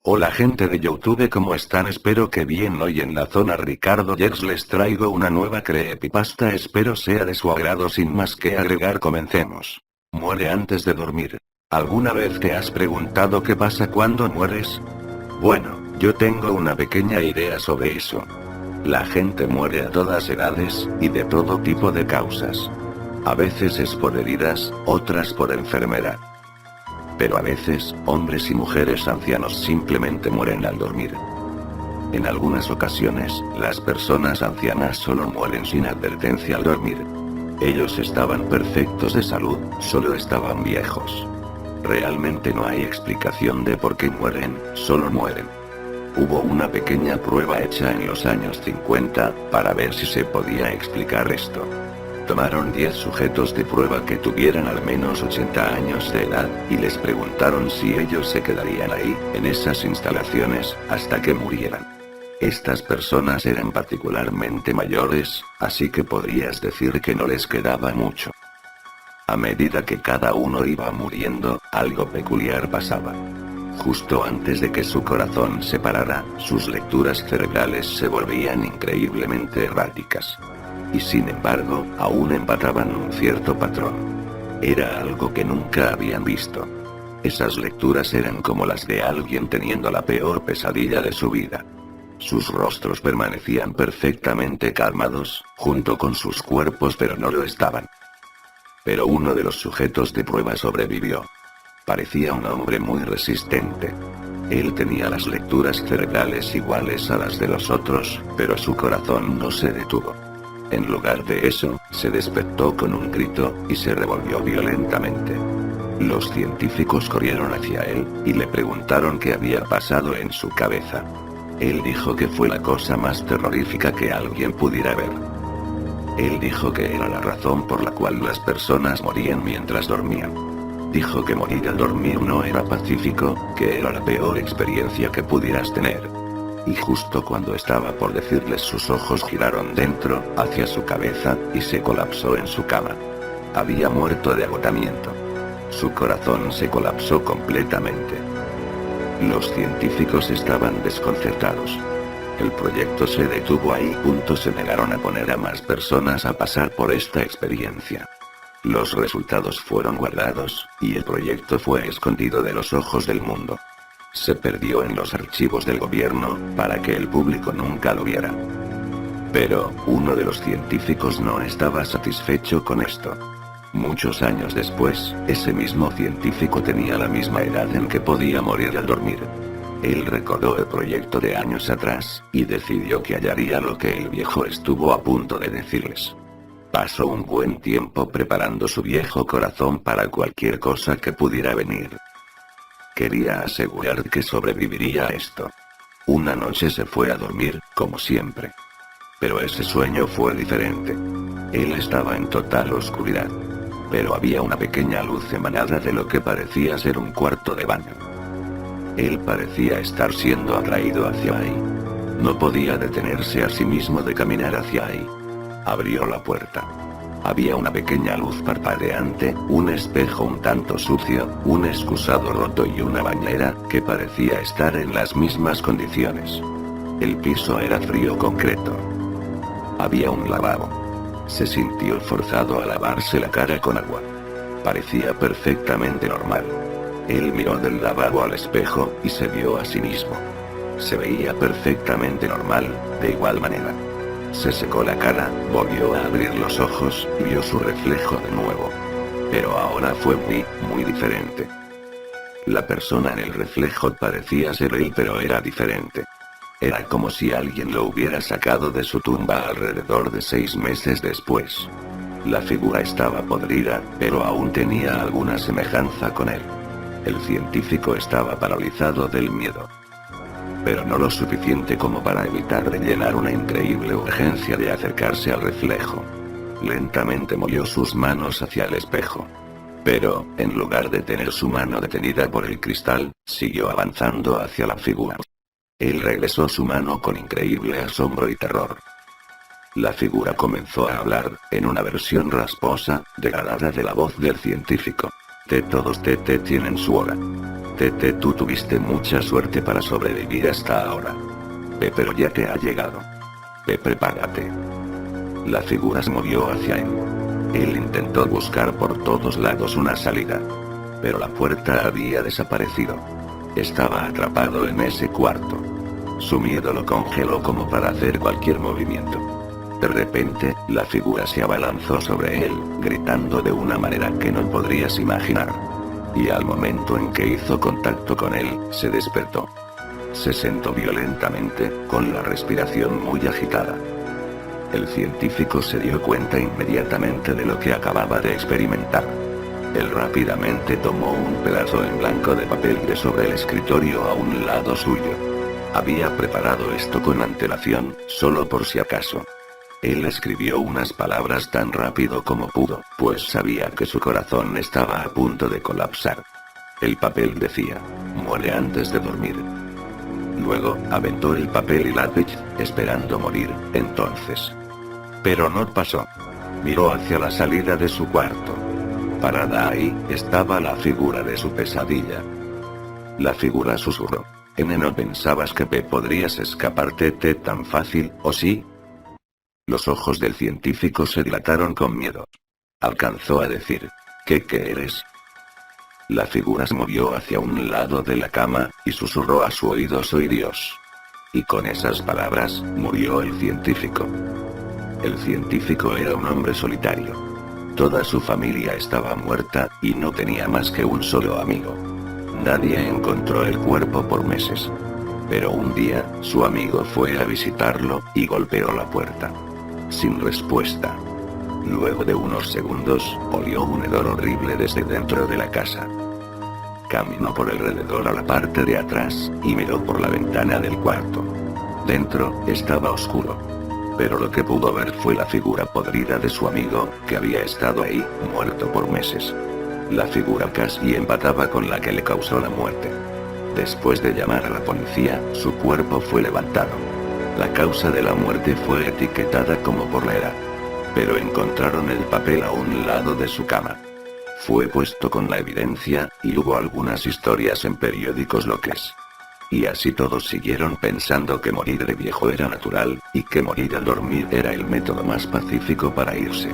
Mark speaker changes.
Speaker 1: Hola gente de YouTube, ¿cómo están? Espero que bien. Hoy en la zona Ricardo Jers les traigo una nueva creepypasta, espero sea de su agrado. Sin más que agregar, comencemos. Muere antes de dormir. ¿Alguna vez te has preguntado qué pasa cuando mueres? Bueno, yo tengo una pequeña idea sobre eso. La gente muere a todas edades, y de todo tipo de causas. A veces es por heridas, otras por enfermedad. Pero a veces, hombres y mujeres ancianos simplemente mueren al dormir. En algunas ocasiones, las personas ancianas solo mueren sin advertencia al dormir. Ellos estaban perfectos de salud, solo estaban viejos. Realmente no hay explicación de por qué mueren, solo mueren. Hubo una pequeña prueba hecha en los años 50, para ver si se podía explicar esto. Tomaron 10 sujetos de prueba que tuvieran al menos 80 años de edad, y les preguntaron si ellos se quedarían ahí, en esas instalaciones, hasta que murieran. Estas personas eran particularmente mayores, así que podrías decir que no les quedaba mucho. A medida que cada uno iba muriendo, algo peculiar pasaba. Justo antes de que su corazón se parara, sus lecturas cerebrales se volvían increíblemente erráticas. Y sin embargo, aún empataban un cierto patrón. Era algo que nunca habían visto. Esas lecturas eran como las de alguien teniendo la peor pesadilla de su vida. Sus rostros permanecían perfectamente calmados, junto con sus cuerpos, pero no lo estaban. Pero uno de los sujetos de prueba sobrevivió. Parecía un hombre muy resistente. Él tenía las lecturas cerebrales iguales a las de los otros, pero su corazón no se detuvo. En lugar de eso, se despertó con un grito, y se revolvió violentamente. Los científicos corrieron hacia él, y le preguntaron qué había pasado en su cabeza. Él dijo que fue la cosa más terrorífica que alguien pudiera ver. Él dijo que era la razón por la cual las personas morían mientras dormían. Dijo que morir al dormir no era pacífico, que era la peor experiencia que pudieras tener. Y justo cuando estaba por decirles, sus ojos giraron dentro, hacia su cabeza, y se colapsó en su cama. Había muerto de agotamiento. Su corazón se colapsó completamente. Los científicos estaban desconcertados. El proyecto se detuvo ahí. Se negaron a poner a más personas a pasar por esta experiencia. Los resultados fueron guardados, y el proyecto fue escondido de los ojos del mundo. Se perdió en los archivos del gobierno, para que el público nunca lo viera. Pero, uno de los científicos no estaba satisfecho con esto. Muchos años después, ese mismo científico tenía la misma edad en que podía morir al dormir. Él recordó el proyecto de años atrás, y decidió que hallaría lo que el viejo estuvo a punto de decirles. Pasó un buen tiempo preparando su viejo corazón para cualquier cosa que pudiera venir. Quería asegurar que sobreviviría a esto. Una noche se fue a dormir, como siempre. Pero ese sueño fue diferente. Él estaba en total oscuridad. Pero había una pequeña luz emanada de lo que parecía ser un cuarto de baño. Él parecía estar siendo atraído hacia ahí. No podía detenerse a sí mismo de caminar hacia ahí. Abrió la puerta. Había una pequeña luz parpadeante, un espejo un tanto sucio, un excusado roto y una bañera, que parecía estar en las mismas condiciones. El piso era frío concreto. Había un lavabo. Se sintió forzado a lavarse la cara con agua. Parecía perfectamente normal. Él miró del lavabo al espejo, y se vio a sí mismo. Se veía perfectamente normal, de igual manera. Se secó la cara, volvió a abrir los ojos, y vio su reflejo de nuevo. Pero ahora fue muy diferente. La persona en el reflejo parecía ser él, pero era diferente. Era como si alguien lo hubiera sacado de su tumba alrededor de 6 meses después. La figura estaba podrida, pero aún tenía alguna semejanza con él. El científico estaba paralizado del miedo. Pero no lo suficiente como para evitar rellenar una increíble urgencia de acercarse al reflejo. Lentamente movió sus manos hacia el espejo. Pero, en lugar de tener su mano detenida por el cristal, siguió avanzando hacia la figura. Él regresó su mano con increíble asombro y terror. La figura comenzó a hablar, en una versión rasposa, degradada de la voz del científico. Todos tienen su hora. Tete, tú tuviste mucha suerte para sobrevivir hasta ahora. Pero ya te ha llegado. Prepárate. La figura se movió hacia él. Él intentó buscar por todos lados una salida. Pero la puerta había desaparecido. Estaba atrapado en ese cuarto. Su miedo lo congeló como para hacer cualquier movimiento. De repente, la figura se abalanzó sobre él, gritando de una manera que no podrías imaginar. Y al momento en que hizo contacto con él, se despertó. Se sentó violentamente, con la respiración muy agitada. El científico se dio cuenta inmediatamente de lo que acababa de experimentar. Él rápidamente tomó un pedazo en blanco de papel de sobre el escritorio a un lado suyo. Había preparado esto con antelación, solo por si acaso. Él escribió unas palabras tan rápido como pudo, pues sabía que su corazón estaba a punto de colapsar. El papel decía: muere antes de dormir. Luego, aventó el papel y lápiz, esperando morir, entonces. Pero no pasó. Miró hacia la salida de su cuarto. Parada ahí, estaba la figura de su pesadilla. La figura susurró: ¿No pensabas que podrías escaparte tan fácil, o sí? Los ojos del científico se dilataron con miedo. Alcanzó a decir: ¿Qué eres? La figura se movió hacia un lado de la cama, y susurró a su oído: soy Dios. Y con esas palabras, murió el científico. El científico era un hombre solitario. Toda su familia estaba muerta, y no tenía más que un solo amigo. Nadie encontró el cuerpo por meses. Pero un día, su amigo fue a visitarlo, y golpeó la puerta. Sin respuesta. Luego de unos segundos, olió un hedor horrible desde dentro de la casa. Caminó por alrededor a la parte de atrás, y miró por la ventana del cuarto. Dentro, estaba oscuro. Pero lo que pudo ver fue la figura podrida de su amigo, que había estado ahí, muerto por meses. La figura casi empataba con la que le causó la muerte. Después de llamar a la policía, su cuerpo fue levantado. La causa de la muerte fue etiquetada como por la edad. Pero encontraron el papel a un lado de su cama. Fue puesto con la evidencia, y hubo algunas historias en periódicos locales. Y así todos siguieron pensando que morir de viejo era natural, y que morir al dormir era el método más pacífico para irse.